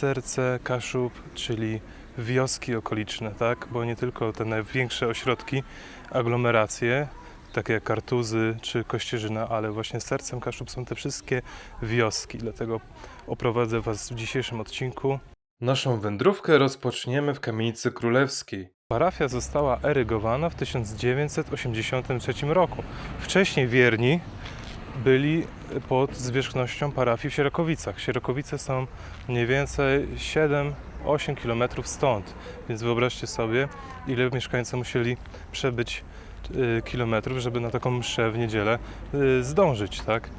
serce Kaszub, czyli wioski okoliczne, tak? Bo nie tylko te największe ośrodki, aglomeracje, takie jak Kartuzy czy Kościerzyna, ale właśnie sercem Kaszub są te wszystkie wioski. Dlatego oprowadzę Was w dzisiejszym odcinku. Naszą wędrówkę rozpoczniemy w Kamienicy Królewskiej. Parafia została erygowana w 1983 roku. Wcześniej wierni byli pod zwierzchnością parafii w Sierokowicach. Sierokowice są mniej więcej 7-8 km stąd, więc wyobraźcie sobie, ile mieszkańcy musieli przebyć kilometrów, żeby na taką mszę w niedzielę zdążyć, tak?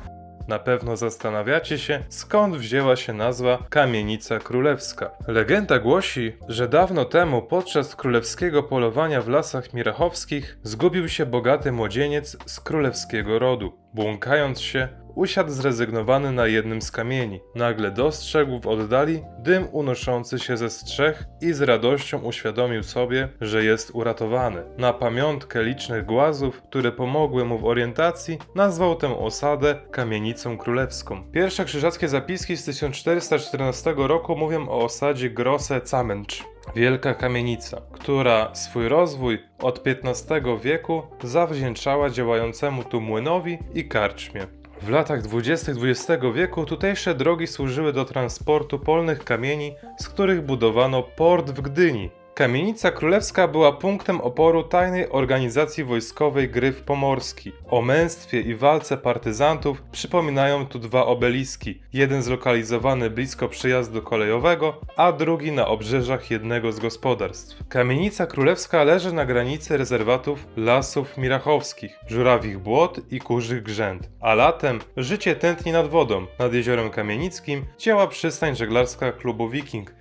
Na pewno zastanawiacie się, skąd wzięła się nazwa Kamienica Królewska. Legenda głosi, że dawno temu podczas królewskiego polowania w lasach mirachowskich zgubił się bogaty młodzieniec z królewskiego rodu. Błąkając się, usiadł zrezygnowany na jednym z kamieni. Nagle dostrzegł w oddali dym unoszący się ze strzech i z radością uświadomił sobie, że jest uratowany. Na pamiątkę licznych głazów, które pomogły mu w orientacji, nazwał tę osadę Kamienicą Królewską. Pierwsze krzyżackie zapiski z 1414 roku mówią o osadzie Grosse-Zamenhof. Wielka kamienica, która swój rozwój od XV wieku zawdzięczała działającemu tu młynowi i karczmie. W latach 20. XX wieku tutejsze drogi służyły do transportu polnych kamieni, z których budowano port w Gdyni. Kamienica Królewska była punktem oporu tajnej organizacji wojskowej Gryf Pomorski. O męstwie i walce partyzantów przypominają tu dwa obeliski, jeden zlokalizowany blisko przejazdu kolejowego, a drugi na obrzeżach jednego z gospodarstw. Kamienica Królewska leży na granicy rezerwatów Lasów Mirachowskich, Żurawich Błot i Kurzych Grzęd, a latem życie tętni nad wodą. Nad jeziorem Kamienickim działa przystań żeglarska klubu Wiking.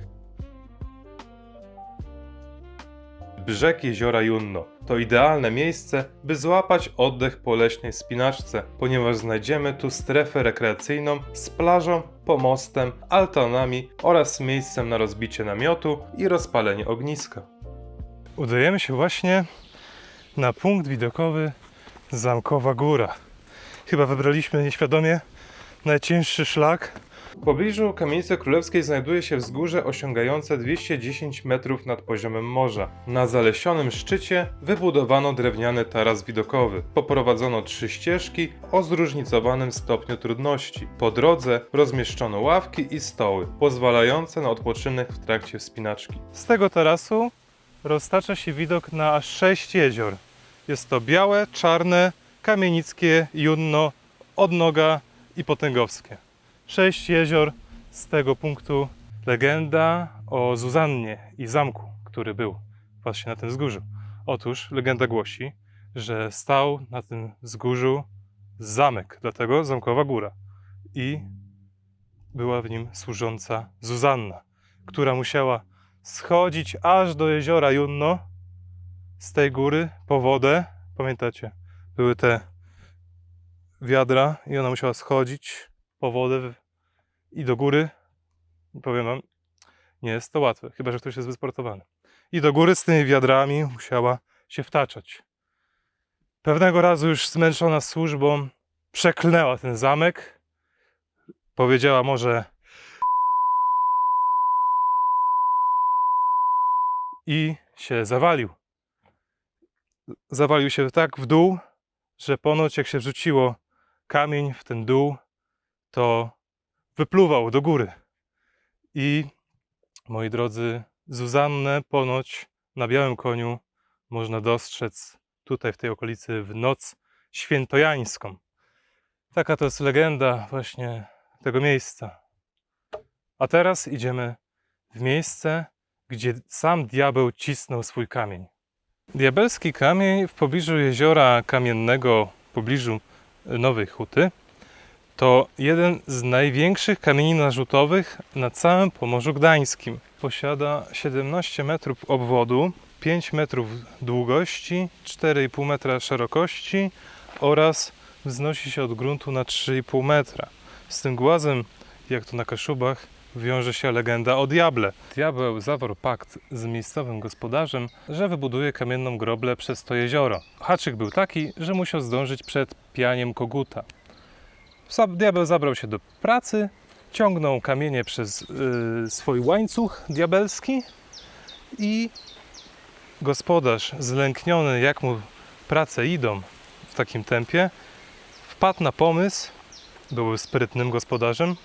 Brzeg jeziora Junno to idealne miejsce, by złapać oddech po leśnej wspinaczce, ponieważ znajdziemy tu strefę rekreacyjną z plażą, pomostem, altanami oraz miejscem na rozbicie namiotu i rozpalenie ogniska. Udajemy się właśnie na punkt widokowy Zamkowa Góra. Chyba wybraliśmy nieświadomie najcięższy szlak. W pobliżu Kamienicy Królewskiej znajduje się wzgórze osiągające 210 metrów nad poziomem morza. Na zalesionym szczycie wybudowano drewniany taras widokowy. Poprowadzono 3 ścieżki o zróżnicowanym stopniu trudności. Po drodze rozmieszczono ławki i stoły, pozwalające na odpoczynek w trakcie wspinaczki. Z tego tarasu roztacza się widok na aż 6 jezior. Jest to Białe, Czarne, Kamienickie, Junno, Odnoga i Potęgowskie. 6 jezior z tego punktu. Legenda o Zuzannie i zamku, który był właśnie na tym wzgórzu. Otóż legenda głosi, że stał na tym wzgórzu zamek, dlatego Zamkowa Góra. I była w nim służąca Zuzanna, która musiała schodzić aż do jeziora Junno z tej góry po wodę. Pamiętacie, były te wiadra i ona musiała schodzić po wodę i do góry. I powiem wam, nie jest to łatwe, chyba że ktoś jest wysportowany. I do góry z tymi wiadrami musiała się wtaczać. Pewnego razu już zmęczona służbą przeklnęła ten zamek. Powiedziała może i się zawalił. Zawalił się tak w dół, że ponoć jak się wrzuciło kamień w ten dół, to wypluwał do góry. I, moi drodzy, Zuzannę ponoć na białym koniu można dostrzec tutaj w tej okolicy w noc świętojańską. Taka to jest legenda właśnie tego miejsca. A teraz idziemy w miejsce, gdzie sam diabeł cisnął swój kamień. Diabelski kamień w pobliżu jeziora Kamiennego, w pobliżu Nowej Huty, to jeden z największych kamieni narzutowych na całym Pomorzu Gdańskim. Posiada 17 metrów obwodu, 5 metrów długości, 4,5 metra szerokości oraz wznosi się od gruntu na 3,5 metra. Z tym głazem, jak to na Kaszubach, wiąże się legenda o diable. Diabeł zawarł pakt z miejscowym gospodarzem, że wybuduje kamienną groblę przez to jezioro. Haczyk był taki, że musiał zdążyć przed pianiem koguta. Diabeł zabrał się do pracy ciągną kamienie przez swój łańcuch diabelski i gospodarz, zlękniony jak mu prace idą w takim tempie, wpadł na pomysł, był sprytnym gospodarzem,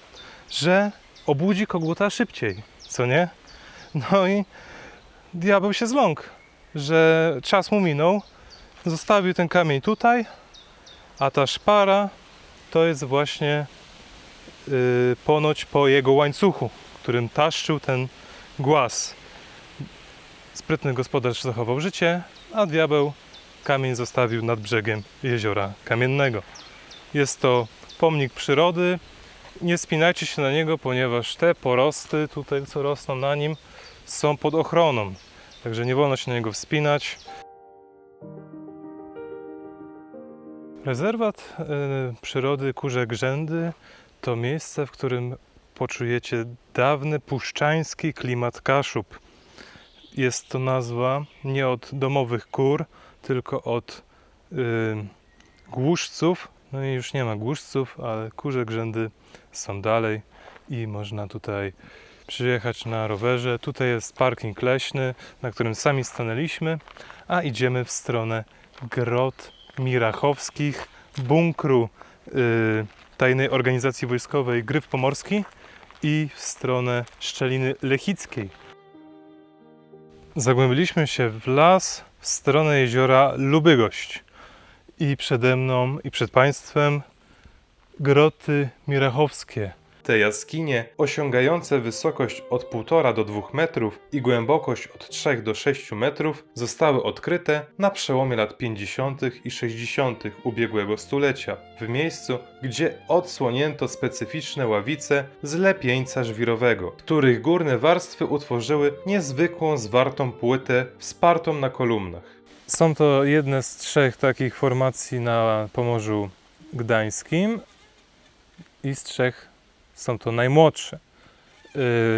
że obudzi koguta szybciej, co nie? No i diabeł się zląkł, że czas mu minął, zostawił ten kamień tutaj, a ta szpara to jest właśnie ponoć po jego łańcuchu, którym taszczył ten głaz. Sprytny gospodarz zachował życie, a diabeł kamień zostawił nad brzegiem jeziora kamiennego. Jest to pomnik przyrody. Nie spinajcie się na niego, ponieważ te porosty tutaj, co rosną na nim, są pod ochroną. Także nie wolno się na niego wspinać. Rezerwat przyrody Kurze Grzędy to miejsce, w którym poczujecie dawny puszczański klimat Kaszub. Jest to nazwa nie od domowych kur, tylko od głuszców. No i już nie ma głuszców, ale Kurze Grzędy są dalej i można tutaj przyjechać na rowerze. Tutaj jest parking leśny, na którym sami stanęliśmy, a idziemy w stronę Grot Mirachowskich, bunkru tajnej organizacji wojskowej Gryf Pomorski i w stronę Szczeliny Lechickiej. Zagłębiliśmy się w las w stronę jeziora Lubygość i przede mną i przed Państwem Groty Mirachowskie. Te jaskinie, osiągające wysokość od 1,5 do 2 metrów i głębokość od 3 do 6 metrów, zostały odkryte na przełomie lat 50. i 60. ubiegłego stulecia, w miejscu, gdzie odsłonięto specyficzne ławice z lepieńca żwirowego, których górne warstwy utworzyły niezwykłą zwartą płytę wspartą na kolumnach. Są to jedne z 3 takich formacji na Pomorzu Gdańskim i z 3 są to najmłodsze.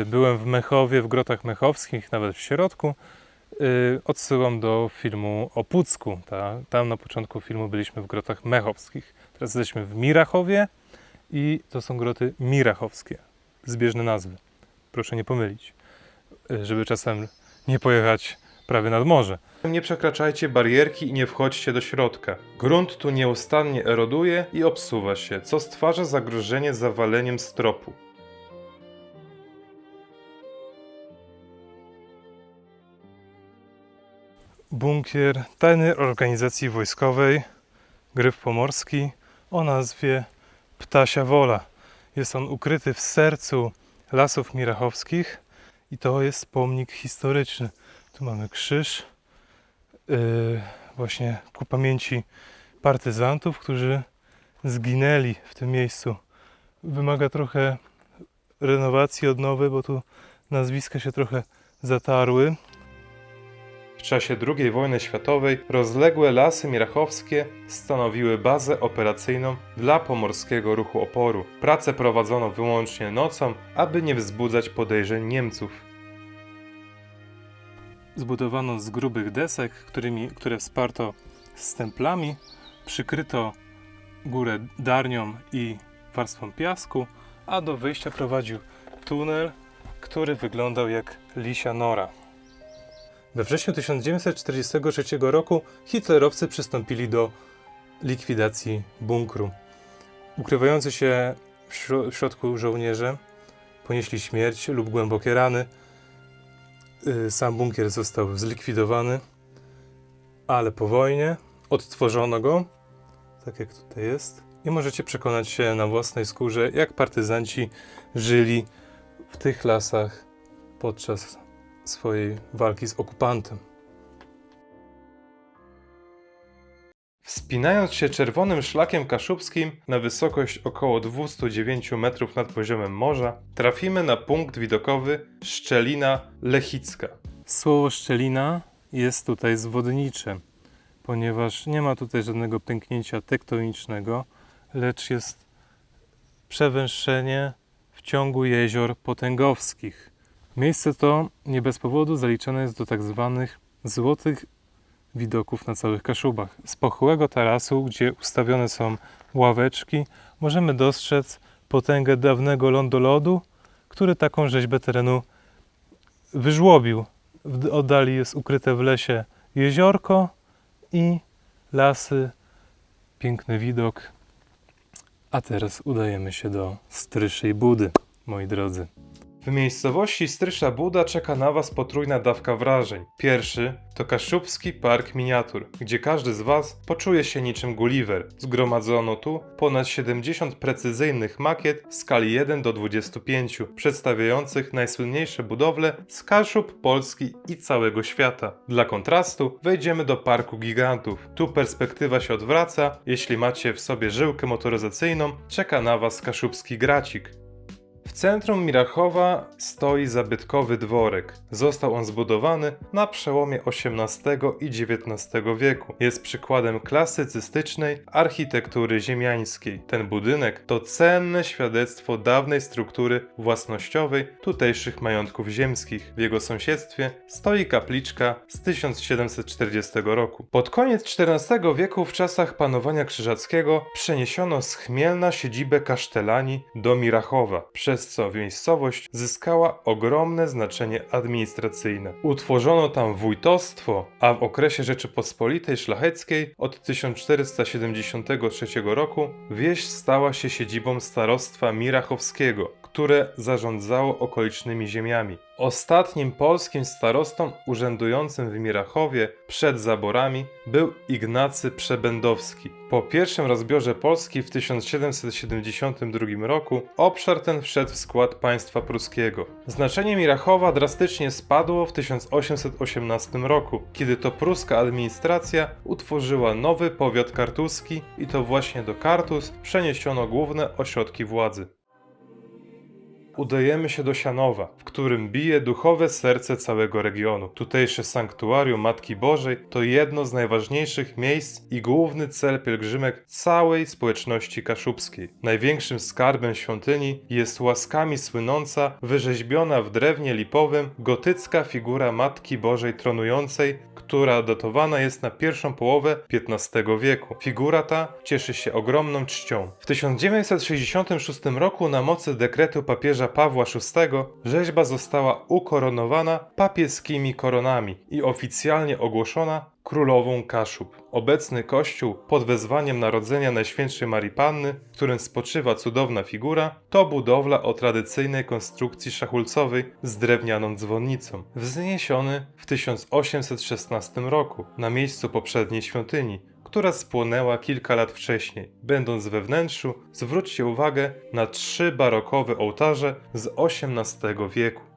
Byłem w Mechowie, w Grotach Mechowskich, nawet w środku. Odsyłam do filmu o Pucku. Tam na początku filmu byliśmy w Grotach Mechowskich. Teraz jesteśmy w Mirachowie i to są Groty Mirachowskie. Zbieżne nazwy. Proszę nie pomylić, żeby czasem nie pojechać prawie nad morze. Nie przekraczajcie barierki i nie wchodźcie do środka. Grunt tu nieustannie eroduje i obsuwa się, co stwarza zagrożenie zawaleniem stropu. Bunkier tajnej organizacji wojskowej Gryf Pomorski o nazwie Ptasia Wola. Jest on ukryty w sercu Lasów Mirachowskich i to jest pomnik historyczny. Tu mamy krzyż, właśnie ku pamięci partyzantów, którzy zginęli w tym miejscu. Wymaga trochę renowacji, odnowy, bo tu nazwiska się trochę zatarły. W czasie II wojny światowej rozległe Lasy Mirachowskie stanowiły bazę operacyjną dla pomorskiego ruchu oporu. Prace prowadzono wyłącznie nocą, aby nie wzbudzać podejrzeń Niemców. Zbudowano z grubych desek, które wsparto stemplami, przykryto górę darnią i warstwą piasku, a do wyjścia prowadził tunel, który wyglądał jak lisia nora. We wrześniu 1943 roku hitlerowcy przystąpili do likwidacji bunkru. Ukrywający się w środku żołnierze ponieśli śmierć lub głębokie rany. Sam bunkier został zlikwidowany, ale po wojnie odtworzono go, tak jak tutaj jest, i możecie przekonać się na własnej skórze, jak partyzanci żyli w tych lasach podczas swojej walki z okupantem. Wspinając się czerwonym szlakiem kaszubskim na wysokość około 209 metrów nad poziomem morza, trafimy na punkt widokowy Szczelina Lechicka. Słowo szczelina jest tutaj zwodnicze, ponieważ nie ma tutaj żadnego pęknięcia tektonicznego, lecz jest przewęższenie w ciągu jezior potęgowskich. Miejsce to nie bez powodu zaliczane jest do tak zwanych złotych widoków na całych Kaszubach. Z pochyłego tarasu, gdzie ustawione są ławeczki, możemy dostrzec potęgę dawnego lądolodu, który taką rzeźbę terenu wyżłobił. W oddali jest ukryte w lesie jeziorko i lasy, piękny widok. A teraz udajemy się do Stryszej Budy, moi drodzy. W miejscowości Strysza Buda czeka na Was potrójna dawka wrażeń. Pierwszy to Kaszubski Park Miniatur, gdzie każdy z Was poczuje się niczym Gulliver. Zgromadzono tu ponad 70 precyzyjnych makiet w skali 1 do 25, przedstawiających najsłynniejsze budowle z Kaszub, Polski i całego świata. Dla kontrastu wejdziemy do Parku Gigantów. Tu perspektywa się odwraca, jeśli macie w sobie żyłkę motoryzacyjną, czeka na Was kaszubski gracik. W centrum Mirachowa stoi zabytkowy dworek. Został on zbudowany na przełomie XVIII i XIX wieku. Jest przykładem klasycystycznej architektury ziemiańskiej. Ten budynek to cenne świadectwo dawnej struktury własnościowej tutejszych majątków ziemskich. W jego sąsiedztwie stoi kapliczka z 1740 roku. Pod koniec XIV wieku, w czasach panowania krzyżackiego, przeniesiono z Chmielna siedzibę kasztelani do Mirachowa, przez co miejscowość zyskała ogromne znaczenie administracyjne. Utworzono tam wójtostwo, a w okresie Rzeczypospolitej Szlacheckiej od 1473 roku wieś stała się siedzibą starostwa mirachowskiego, które zarządzało okolicznymi ziemiami. Ostatnim polskim starostą urzędującym w Mirachowie przed zaborami był Ignacy Przebędowski. Po pierwszym rozbiorze Polski w 1772 roku obszar ten wszedł w skład państwa pruskiego. Znaczenie Mirachowa drastycznie spadło w 1818 roku, kiedy to pruska administracja utworzyła nowy powiat kartuski i to właśnie do Kartus przeniesiono główne ośrodki władzy. Udajemy się do Sianowa, w którym bije duchowe serce całego regionu. Tutejsze sanktuarium Matki Bożej to jedno z najważniejszych miejsc i główny cel pielgrzymek całej społeczności kaszubskiej. Największym skarbem świątyni jest łaskami słynąca, wyrzeźbiona w drewnie lipowym, gotycka figura Matki Bożej tronującej, która datowana jest na pierwszą połowę XV wieku. Figura ta cieszy się ogromną czcią. W 1966 roku na mocy dekretu papieża Pawła VI rzeźba została ukoronowana papieskimi koronami i oficjalnie ogłoszona królową Kaszub. Obecny kościół pod wezwaniem Narodzenia Najświętszej Marii Panny, w którym spoczywa cudowna figura, to budowla o tradycyjnej konstrukcji szachulcowej z drewnianą dzwonnicą, wzniesiony w 1816 roku na miejscu poprzedniej świątyni, która spłonęła kilka lat wcześniej. Będąc we wnętrzu, zwróćcie uwagę na 3 barokowe ołtarze z XVIII wieku.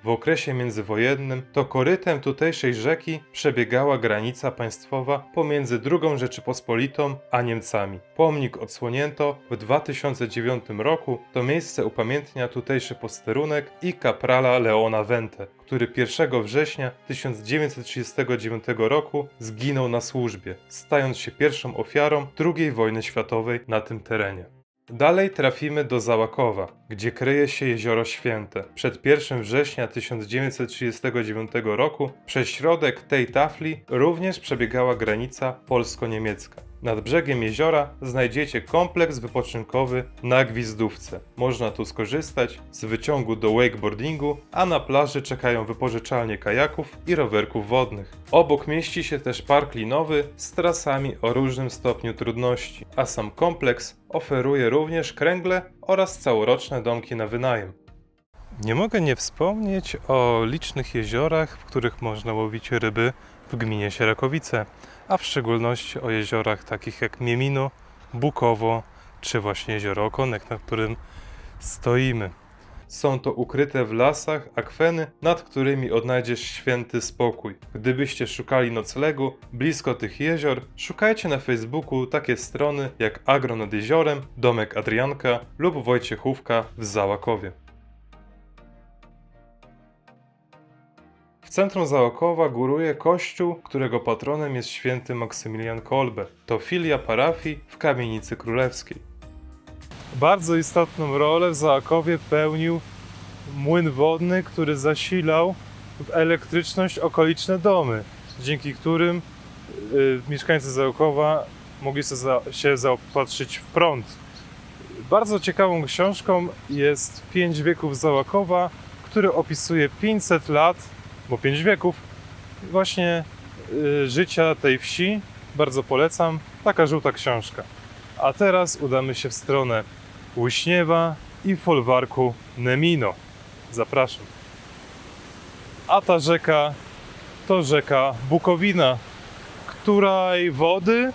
W okresie międzywojennym to korytem tutejszej rzeki przebiegała granica państwowa pomiędzy II Rzeczypospolitą a Niemcami. Pomnik odsłonięto w 2009 roku. To miejsce upamiętnia tutejszy posterunek i kaprala Leona Wente, który 1 września 1939 roku zginął na służbie, stając się pierwszą ofiarą II wojny światowej na tym terenie. Dalej trafimy do Załakowa, gdzie kryje się Jezioro Święte. Przed 1 września 1939 roku przez środek tej tafli również przebiegała granica polsko-niemiecka. Nad brzegiem jeziora znajdziecie kompleks wypoczynkowy na Gwizdówce. Można tu skorzystać z wyciągu do wakeboardingu, a na plaży czekają wypożyczalnie kajaków i rowerków wodnych. Obok mieści się też park linowy z trasami o różnym stopniu trudności, a sam kompleks oferuje również kręgle oraz całoroczne domki na wynajem. Nie mogę nie wspomnieć o licznych jeziorach, w których można łowić ryby w gminie Sierakowice, a w szczególności o jeziorach takich jak Miemino, Bukowo czy właśnie jezioro Okonek, na którym stoimy. Są to ukryte w lasach akweny, nad którymi odnajdziesz święty spokój. Gdybyście szukali noclegu blisko tych jezior, szukajcie na Facebooku takie strony jak Agro nad Jeziorem, Domek Adrianka lub Wojciechówka w Załakowie. W centrum Załakowa góruje kościół, którego patronem jest święty Maksymilian Kolbe. To filia parafii w Kamienicy Królewskiej. Bardzo istotną rolę w Załakowie pełnił młyn wodny, który zasilał w elektryczność okoliczne domy, dzięki którym mieszkańcy Załukowa mogli się zaopatrzyć w prąd. Bardzo ciekawą książką jest 5 wieków Załakowa, który opisuje 500 lat, bo 5 wieków, właśnie życia tej wsi. Bardzo polecam, taka żółta książka. A teraz udamy się w stronę Łyśniewa i folwarku Nemino. Zapraszam. A ta rzeka to rzeka Bukowina, której wody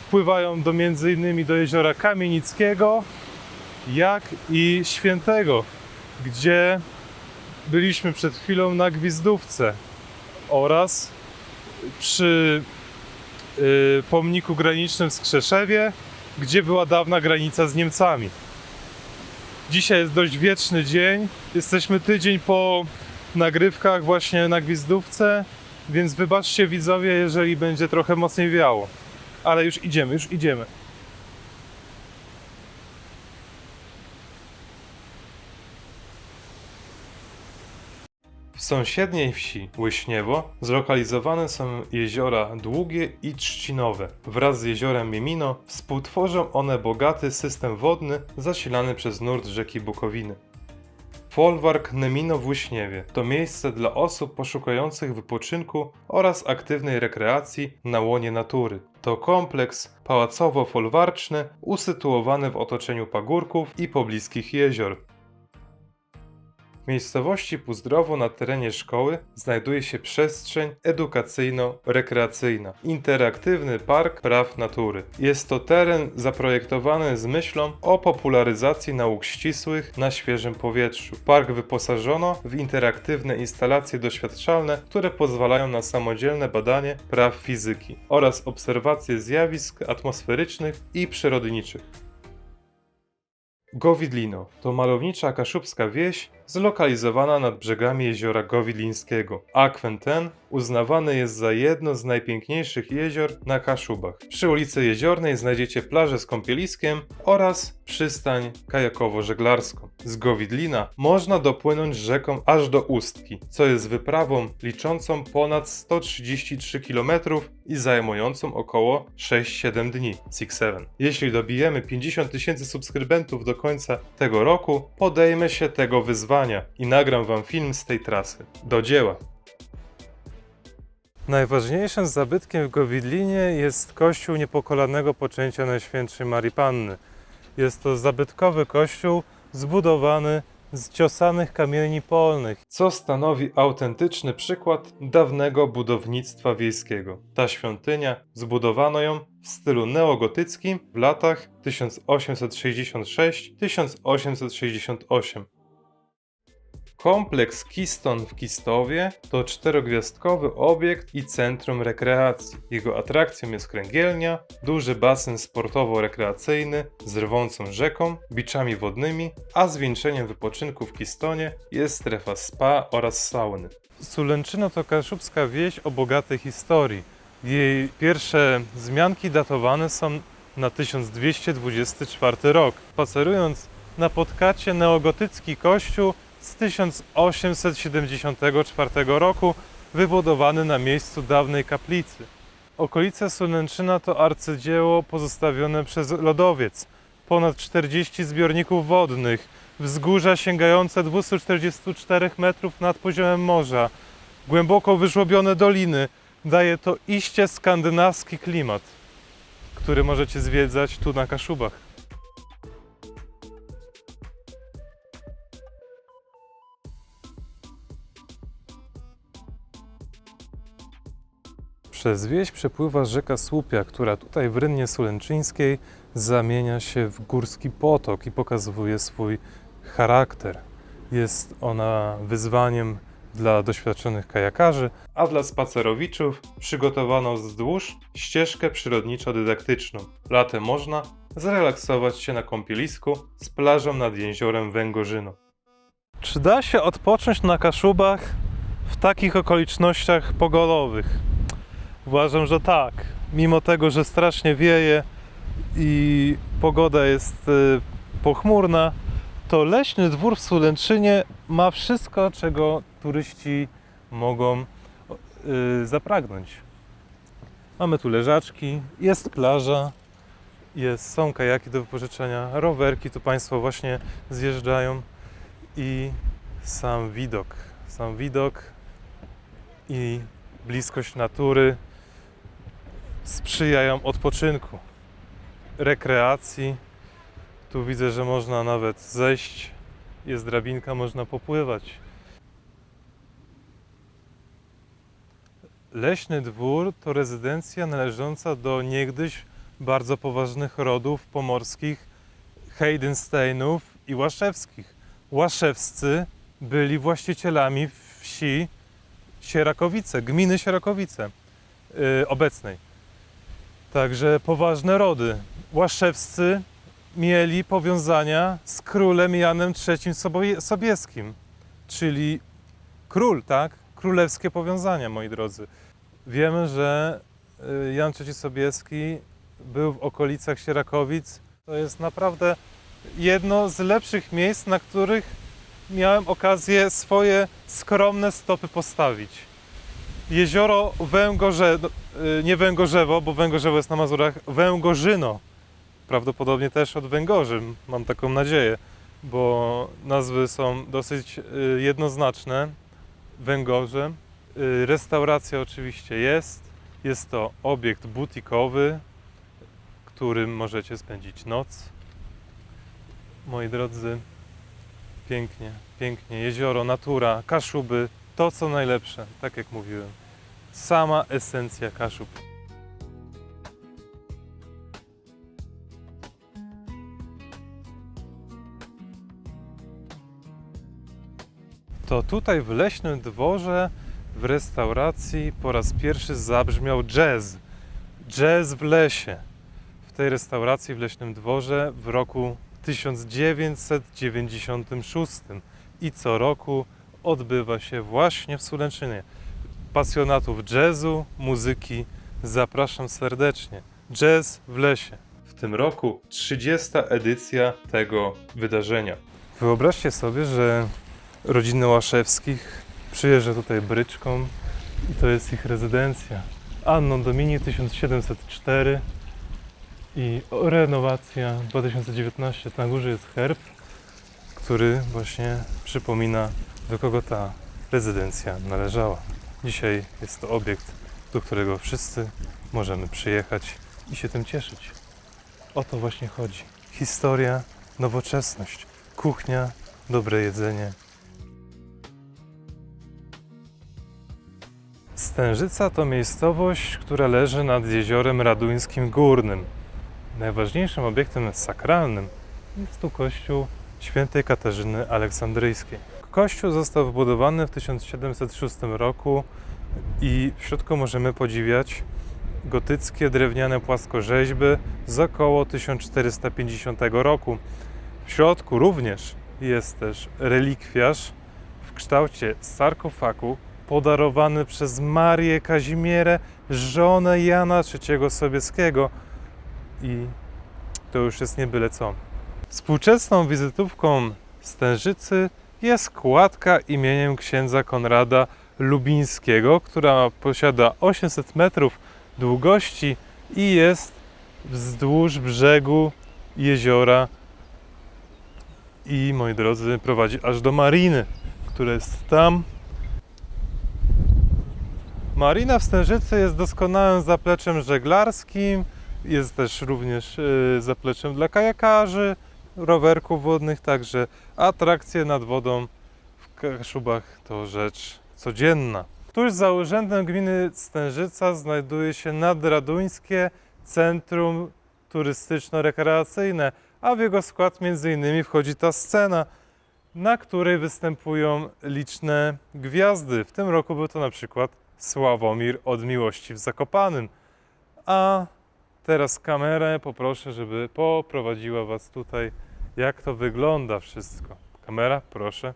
wpływają m.in. do jeziora Kamienickiego, jak i Świętego, gdzie byliśmy przed chwilą na Gwizdówce oraz przy pomniku granicznym w Skrzeszewie, gdzie była dawna granica z Niemcami. Dzisiaj jest dość wieczny dzień, jesteśmy tydzień po nagrywkach właśnie na Gwizdówce, więc wybaczcie widzowie, jeżeli będzie trochę mocniej wiało. Ale już idziemy. W sąsiedniej wsi Łyśniewo zlokalizowane są jeziora Długie i Trzcinowe. Wraz z jeziorem Miemino współtworzą one bogaty system wodny zasilany przez nurt rzeki Bukowiny. Folwark Nemino w Łyśniewie to miejsce dla osób poszukujących wypoczynku oraz aktywnej rekreacji na łonie natury. To kompleks pałacowo-folwarczny usytuowany w otoczeniu pagórków i pobliskich jezior. W miejscowości Puzdrowo na terenie szkoły znajduje się przestrzeń edukacyjno-rekreacyjna, interaktywny park praw natury. Jest to teren zaprojektowany z myślą o popularyzacji nauk ścisłych na świeżym powietrzu. Park wyposażono w interaktywne instalacje doświadczalne, które pozwalają na samodzielne badanie praw fizyki oraz obserwację zjawisk atmosferycznych i przyrodniczych. Gowidlino to malownicza kaszubska wieś zlokalizowana nad brzegami jeziora Gowidlińskiego. Akwen ten uznawany jest za jedno z najpiękniejszych jezior na Kaszubach. Przy ulicy Jeziornej znajdziecie plażę z kąpieliskiem oraz przystań kajakowo-żeglarską. Z Gowidlina można dopłynąć rzeką aż do Ustki, co jest wyprawą liczącą ponad 133 km i zajmującą około 6-7 dni. 6-7. Jeśli dobijemy 50 000 subskrybentów do końca tego roku, podejmę się tego wyzwania i nagram wam film z tej trasy. Do dzieła! Najważniejszym zabytkiem w Gowidlinie jest kościół Niepokalanego Poczęcia Najświętszej Marii Panny. Jest to zabytkowy kościół zbudowany z ciosanych kamieni polnych, co stanowi autentyczny przykład dawnego budownictwa wiejskiego. Ta świątynia zbudowano ją w stylu neogotyckim w latach 1866-1868. Kompleks Kiston w Kistowie to 4-gwiazdkowy obiekt i centrum rekreacji. Jego atrakcją jest kręgielnia, duży basen sportowo-rekreacyjny z rwącą rzeką, biczami wodnymi, a zwieńczeniem wypoczynku w Kistonie jest strefa spa oraz sauny. Sulęczyno to kaszubska wieś o bogatej historii. Jej pierwsze wzmianki datowane są na 1224 rok. Spacerując napotkacie neogotycki kościół z 1874 roku, wybudowany na miejscu dawnej kaplicy. Okolice Sulęczyna to arcydzieło pozostawione przez lodowiec. Ponad 40 zbiorników wodnych, wzgórza sięgające 244 metrów nad poziomem morza, głęboko wyżłobione doliny. Daje to iście skandynawski klimat, który możecie zwiedzać tu na Kaszubach. Przez wieś przepływa rzeka Słupia, która tutaj w Rynnie Sulęczyńskiej zamienia się w górski potok i pokazuje swój charakter. Jest ona wyzwaniem dla doświadczonych kajakarzy, a dla spacerowiczów przygotowano wzdłuż ścieżkę przyrodniczo-dydaktyczną. Latem można zrelaksować się na kąpielisku z plażą nad jeziorem Węgorzyno. Czy da się odpocząć na Kaszubach w takich okolicznościach pogodowych? Uważam, że tak. Mimo tego, że strasznie wieje i pogoda jest pochmurna, to leśny dwór w Sulęczynie ma wszystko, czego turyści mogą zapragnąć. Mamy tu leżaczki, jest plaża, są kajaki do wypożyczenia, rowerki, tu Państwo właśnie zjeżdżają i sam widok i bliskość natury sprzyjają odpoczynku, rekreacji. Tu widzę, że można nawet zejść, jest drabinka, można popływać. Leśny Dwór to rezydencja należąca do niegdyś bardzo poważnych rodów pomorskich, Heidensteinów i Łaszewskich. Łaszewscy byli właścicielami wsi Sierakowice, gminy Sierakowice obecnej. Także poważne rody. Łaszewscy mieli powiązania z królem Janem III Sobieskim, czyli król, tak? Królewskie powiązania, moi drodzy. Wiemy, że Jan III Sobieski był w okolicach Sierakowic. To jest naprawdę jedno z lepszych miejsc, na których miałem okazję swoje skromne stopy postawić. Jezioro nie Węgorzewo, bo Węgorzewo jest na Mazurach, Węgorzyno. Prawdopodobnie też od Węgorzy, mam taką nadzieję, bo nazwy są dosyć jednoznaczne. Węgorze. Restauracja oczywiście jest to obiekt butikowy, w którym możecie spędzić noc. Moi drodzy, pięknie, pięknie. Jezioro, natura, Kaszuby, to co najlepsze, tak jak mówiłem. Sama esencja Kaszub. To tutaj w Leśnym Dworze, w restauracji po raz pierwszy zabrzmiał jazz. Jazz w lesie. W tej restauracji w Leśnym Dworze w roku 1996 i co roku odbywa się właśnie w Sulęczynie. Pasjonatów jazzu, muzyki zapraszam serdecznie. Jazz w lesie. W tym roku 30. edycja tego wydarzenia. Wyobraźcie sobie, że rodziny Łaszewskich przyjeżdża tutaj bryczką i to jest ich rezydencja. Anno Domini 1704 i renowacja 2019. Na górze jest herb, który właśnie przypomina, do kogo ta rezydencja należała. Dzisiaj jest to obiekt, do którego wszyscy możemy przyjechać i się tym cieszyć. O to właśnie chodzi. Historia, nowoczesność, kuchnia, dobre jedzenie. Stężyca to miejscowość, która leży nad jeziorem Raduńskim Górnym. Najważniejszym obiektem sakralnym jest tu kościół świętej Katarzyny Aleksandryjskiej. Kościół został wybudowany w 1706 roku i w środku możemy podziwiać gotyckie drewniane płaskorzeźby z około 1450 roku. W środku również jest też relikwiarz w kształcie sarkofagu podarowany przez Marię Kazimierę, żonę Jana III Sobieskiego. I to już jest nie byle co. Współczesną wizytówką Stężycy jest kładka imieniem księdza Konrada Lubińskiego, która posiada 800 metrów długości i jest wzdłuż brzegu jeziora i, moi drodzy, prowadzi aż do mariny, która jest tam. Marina w Stężycy jest doskonałym zapleczem żeglarskim, jest też również zapleczem dla kajakarzy, rowerków wodnych, także atrakcje nad wodą w Kaszubach to rzecz codzienna. Tuż za urzędem gminy Stężyca znajduje się Nadraduńskie Centrum Turystyczno-Rekreacyjne, a w jego skład m.in. wchodzi ta scena, na której występują liczne gwiazdy. W tym roku był to na przykład Sławomir od Miłości w Zakopanym. A teraz kamerę poproszę, żeby poprowadziła Was tutaj, jak to wygląda wszystko. Kamera, proszę.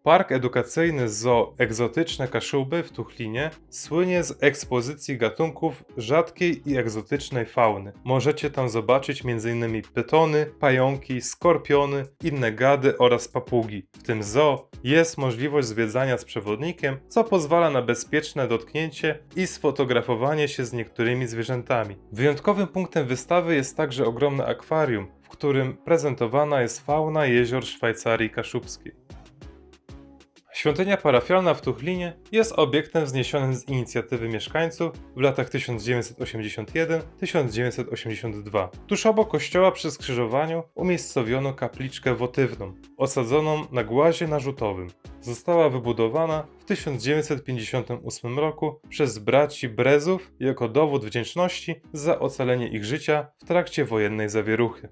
Park edukacyjny Zoo Egzotyczne Kaszuby w Tuchlinie słynie z ekspozycji gatunków rzadkiej i egzotycznej fauny. Możecie tam zobaczyć m.in. pytony, pająki, skorpiony, inne gady oraz papugi. W tym zoo jest możliwość zwiedzania z przewodnikiem, co pozwala na bezpieczne dotknięcie i sfotografowanie się z niektórymi zwierzętami. Wyjątkowym punktem wystawy jest także ogromne akwarium, w którym prezentowana jest fauna jezior Szwajcarii Kaszubskiej. Świątynia parafialna w Tuchlinie jest obiektem wzniesionym z inicjatywy mieszkańców w latach 1981-1982. Tuż obok kościoła przy skrzyżowaniu umiejscowiono kapliczkę wotywną, osadzoną na głazie narzutowym. Została wybudowana w 1958 roku przez braci Brezów jako dowód wdzięczności za ocalenie ich życia w trakcie wojennej zawieruchy.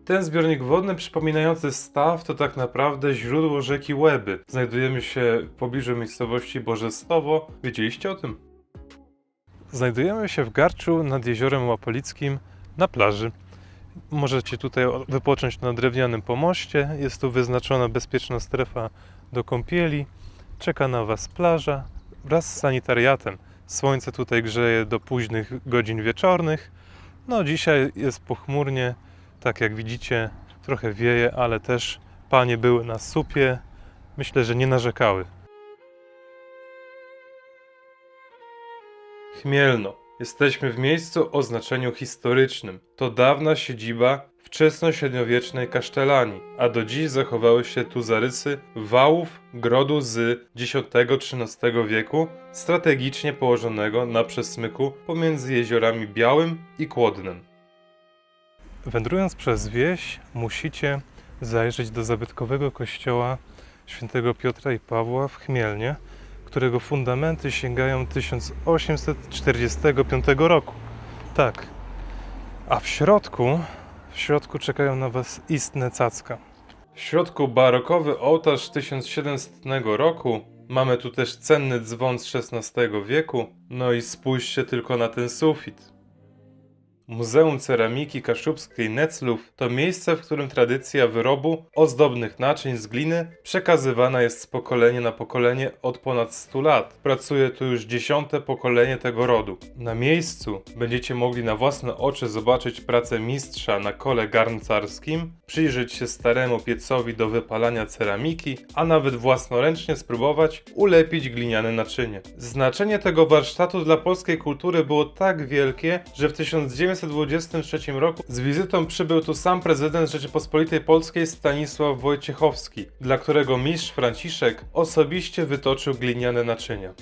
Ten zbiornik wodny przypominający staw to tak naprawdę źródło rzeki Łeby. Znajdujemy się w pobliżu miejscowości Bożestowo. Wiedzieliście o tym? Znajdujemy się w Garczu nad jeziorem Łapolickim na plaży. Możecie tutaj wypocząć na drewnianym pomoście. Jest tu wyznaczona bezpieczna strefa do kąpieli. Czeka na Was plaża wraz z sanitariatem. Słońce tutaj grzeje do późnych godzin wieczornych. No dzisiaj jest pochmurnie. Tak jak widzicie, trochę wieje, ale też panie były na supie. Myślę, że nie narzekały. Chmielno. Jesteśmy w miejscu o znaczeniu historycznym. To dawna siedziba wczesnośredniowiecznej kasztelanii, a do dziś zachowały się tu zarysy wałów grodu z X-XIII wieku, strategicznie położonego na przesmyku pomiędzy jeziorami Białym i Kłodnem. Wędrując przez wieś, musicie zajrzeć do zabytkowego kościoła świętego Piotra i Pawła w Chmielnie, którego fundamenty sięgają 1845 roku. Tak. A w środku czekają na Was istne cacka. W środku barokowy ołtarz 1700 roku. Mamy tu też cenny dzwon z XVI wieku. No i spójrzcie tylko na ten sufit. Muzeum Ceramiki Kaszubskiej Neclów to miejsce, w którym tradycja wyrobu ozdobnych naczyń z gliny przekazywana jest z pokolenia na pokolenie od ponad 100 lat. Pracuje tu już 10. pokolenie tego rodu. Na miejscu będziecie mogli na własne oczy zobaczyć pracę mistrza na kole garncarskim, przyjrzeć się staremu piecowi do wypalania ceramiki, a nawet własnoręcznie spróbować ulepić gliniane naczynie. Znaczenie tego warsztatu dla polskiej kultury było tak wielkie, że w 1923 roku z wizytą przybył tu sam prezydent Rzeczypospolitej Polskiej Stanisław Wojciechowski, dla którego mistrz Franciszek osobiście wytoczył gliniane naczynia.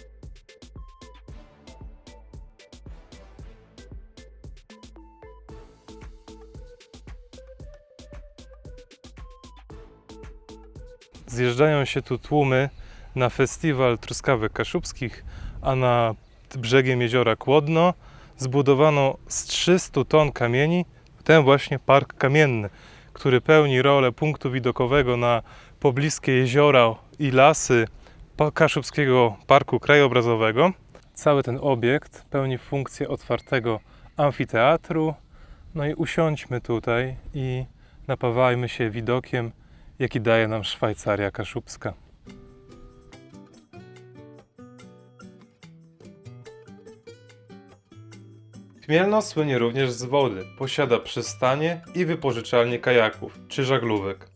Zjeżdżają się tu tłumy na festiwal truskawek kaszubskich, a nad brzegiem jeziora Kłodno zbudowano z 300 ton kamieni ten właśnie park kamienny, który pełni rolę punktu widokowego na pobliskie jeziora i lasy Kaszubskiego Parku Krajobrazowego. Cały ten obiekt pełni funkcję otwartego amfiteatru. No i usiądźmy tutaj i napawajmy się widokiem, jaki daje nam Szwajcaria Kaszubska. Chmielno słynie również z wody. Posiada przystanie i wypożyczalnie kajaków czy żaglówek.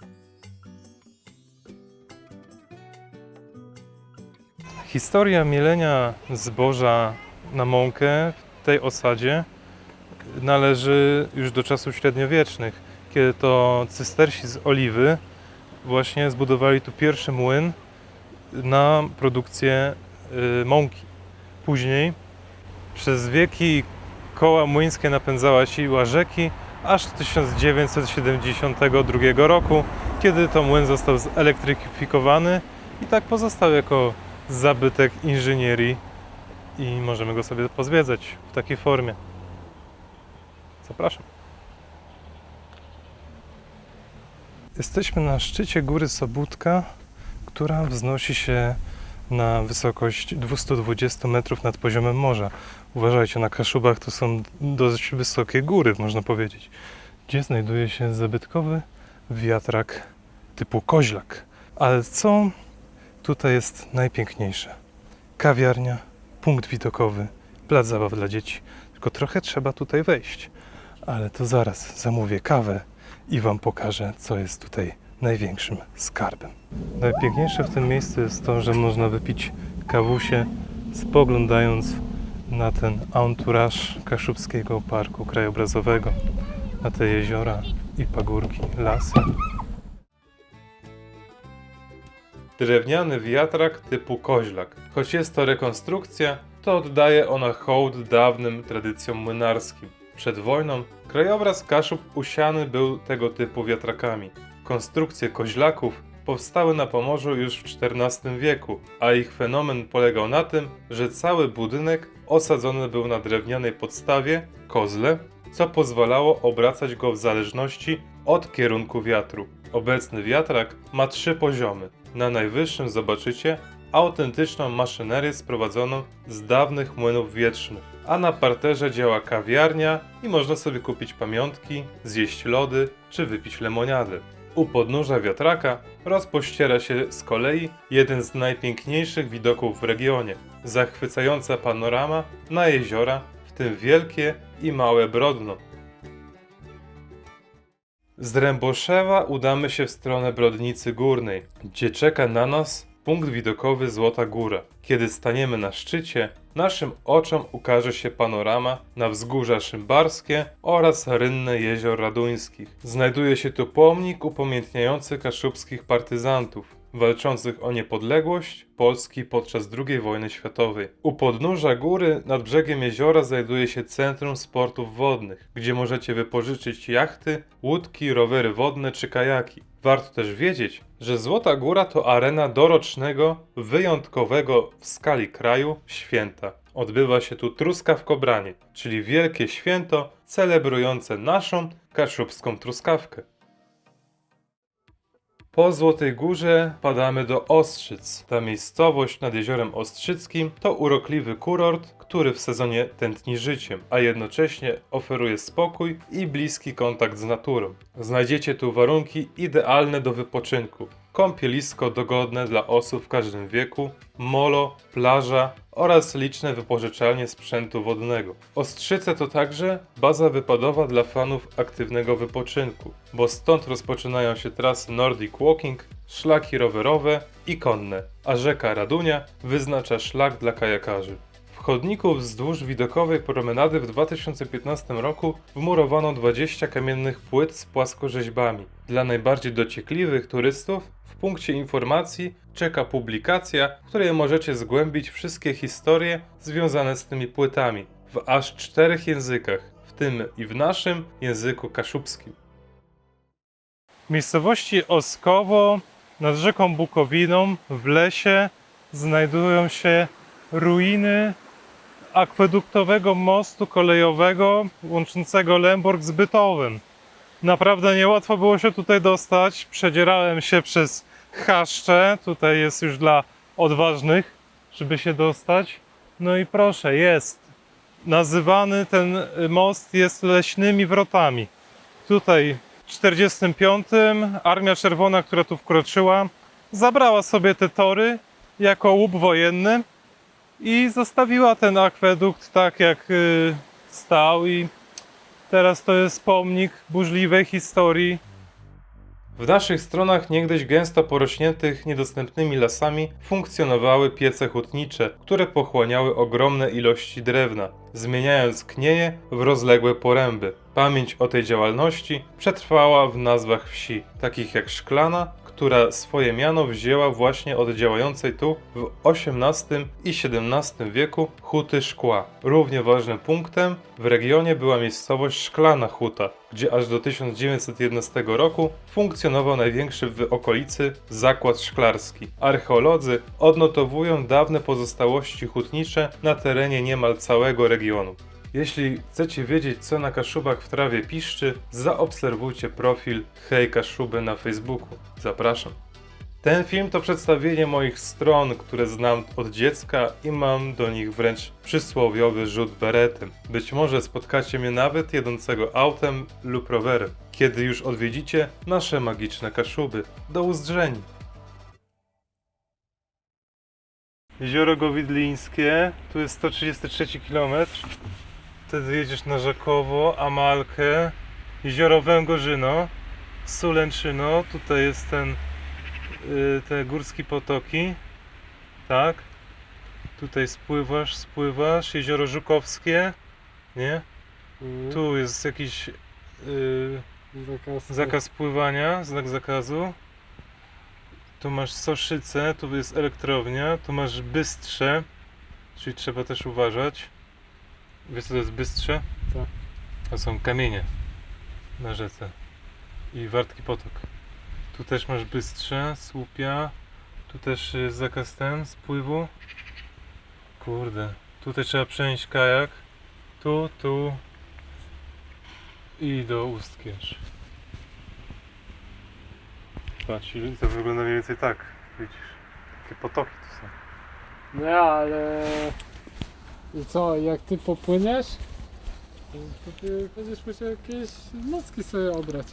Historia mielenia zboża na mąkę w tej osadzie należy już do czasów średniowiecznych, kiedy to cystersi z Oliwy właśnie zbudowali tu pierwszy młyn na produkcję mąki. Później przez wieki koła młyńskie napędzała siła rzeki, aż do 1972 roku, kiedy to młyn został zelektryfikowany i tak pozostał jako zabytek inżynierii i możemy go sobie pozwiedzać w takiej formie. Zapraszam. Jesteśmy na szczycie góry Sobótka, która wznosi się na wysokość 220 metrów nad poziomem morza. Uważajcie, na Kaszubach to są dość wysokie góry, można powiedzieć, gdzie znajduje się zabytkowy wiatrak typu koźlak. Ale co tutaj jest najpiękniejsze? Kawiarnia, punkt widokowy, plac zabaw dla dzieci. Tylko trochę trzeba tutaj wejść. Ale to zaraz zamówię kawę i Wam pokażę, co jest tutaj największym skarbem. Najpiękniejsze w tym miejscu jest to, że można wypić kawusie, spoglądając na ten entourage Kaszubskiego Parku Krajobrazowego, na te jeziora i pagórki, lasy. Drewniany wiatrak typu koźlak. Choć jest to rekonstrukcja, to oddaje ona hołd dawnym tradycjom młynarskim. Przed wojną krajobraz Kaszub usiany był tego typu wiatrakami. Konstrukcje koźlaków powstały na Pomorzu już w XIV wieku, a ich fenomen polegał na tym, że cały budynek osadzony był na drewnianej podstawie, kozle, co pozwalało obracać go w zależności od kierunku wiatru. Obecny wiatrak ma 3 poziomy. Na najwyższym zobaczycie autentyczną maszynerię sprowadzoną z dawnych młynów wietrznych, a na parterze działa kawiarnia i można sobie kupić pamiątki, zjeść lody czy wypić lemoniadę. U podnóża wiatraka rozpościera się z kolei jeden z najpiękniejszych widoków w regionie. Zachwycająca panorama na jeziora, w tym wielkie i małe Brodno. Z Ręboszewa udamy się w stronę Brodnicy Górnej, gdzie czeka na nas punkt widokowy Złota Góra. Kiedy staniemy na szczycie, naszym oczom ukaże się panorama na wzgórza szymbarskie oraz rynne jezior raduńskich. Znajduje się tu pomnik upamiętniający kaszubskich partyzantów walczących o niepodległość Polski podczas II wojny światowej. U podnóża góry nad brzegiem jeziora znajduje się Centrum Sportów Wodnych, gdzie możecie wypożyczyć jachty, łódki, rowery wodne czy kajaki. Warto też wiedzieć, że Złota Góra to arena dorocznego, wyjątkowego w skali kraju święta. Odbywa się tu truskawkobranie, czyli wielkie święto celebrujące naszą kaszubską truskawkę. Po Złotej Górze padamy do Ostrzyc. Ta miejscowość nad jeziorem Ostrzyckim to urokliwy kurort, który w sezonie tętni życiem, a jednocześnie oferuje spokój i bliski kontakt z naturą. Znajdziecie tu warunki idealne do wypoczynku. Kąpielisko dogodne dla osób w każdym wieku, molo, plaża oraz liczne wypożyczalnie sprzętu wodnego. Ostrzyce to także baza wypadowa dla fanów aktywnego wypoczynku, bo stąd rozpoczynają się trasy Nordic Walking, szlaki rowerowe i konne, a rzeka Radunia wyznacza szlak dla kajakarzy. W chodniku wzdłuż widokowej promenady w 2015 roku wmurowano 20 kamiennych płyt z płaskorzeźbami. Dla najbardziej dociekliwych turystów w punkcie informacji czeka publikacja, w której możecie zgłębić wszystkie historie związane z tymi płytami w aż 4 językach, w tym i w naszym języku kaszubskim. W miejscowości Oskowo nad rzeką Bukowiną w lesie znajdują się ruiny akweduktowego mostu kolejowego łączącego Lęborg z Bytowem. Naprawdę niełatwo było się tutaj dostać. Przedzierałem się przez chaszcze. Tutaj jest już dla odważnych, żeby się dostać. No i proszę, jest. Nazywany ten most jest Leśnymi Wrotami. Tutaj w 1945 Armia Czerwona, która tu wkroczyła, zabrała sobie te tory jako łup wojenny i zostawiła ten akwedukt tak jak stał i teraz to jest pomnik burzliwej historii. W naszych stronach niegdyś gęsto porośniętych niedostępnymi lasami funkcjonowały piece hutnicze, które pochłaniały ogromne ilości drewna, zmieniając knieje w rozległe poręby. Pamięć o tej działalności przetrwała w nazwach wsi, takich jak Szklana, która swoje miano wzięła właśnie od działającej tu w XVIII i XVII wieku huty szkła. Równie ważnym punktem w regionie była miejscowość Szklana Huta, gdzie aż do 1911 roku funkcjonował największy w okolicy zakład szklarski. Archeolodzy odnotowują dawne pozostałości hutnicze na terenie niemal całego regionu. Jeśli chcecie wiedzieć, co na Kaszubach w trawie piszczy, zaobserwujcie profil Hej Kaszuby na Facebooku. Zapraszam. Ten film to przedstawienie moich stron, które znam od dziecka i mam do nich wręcz przysłowiowy rzut beretem. Być może spotkacie mnie nawet jadącego autem lub rowerem, kiedy już odwiedzicie nasze magiczne Kaszuby. Do uzdrzeni! Jezioro Gowidlińskie, tu jest 133 km. Wtedy jedziesz na Żakowo, Amalkę, Jezioro Węgorzyno, Sulęczyno, tutaj jest te górskie potoki, tak? Tutaj spływasz, Jezioro Żukowskie, nie? Tu jest jakiś zakaz pływania, znak zakazu. Tu masz Soszyce, tu jest elektrownia, tu masz Bystrze, czyli trzeba też uważać. Wiesz co to jest Bystrze? Co? To są kamienie na rzece i Wartki Potok. Tu też masz Bystrze, Słupia, tu też jest zakaz spływu. Kurde, tutaj trzeba przenieść kajak, tu i do Ustkierz. Patrz, to wygląda mniej więcej tak, widzisz, takie potoki tu są. No ale... I co, jak ty popłyniesz, to ty będziesz musiał jakieś nocki sobie obrać.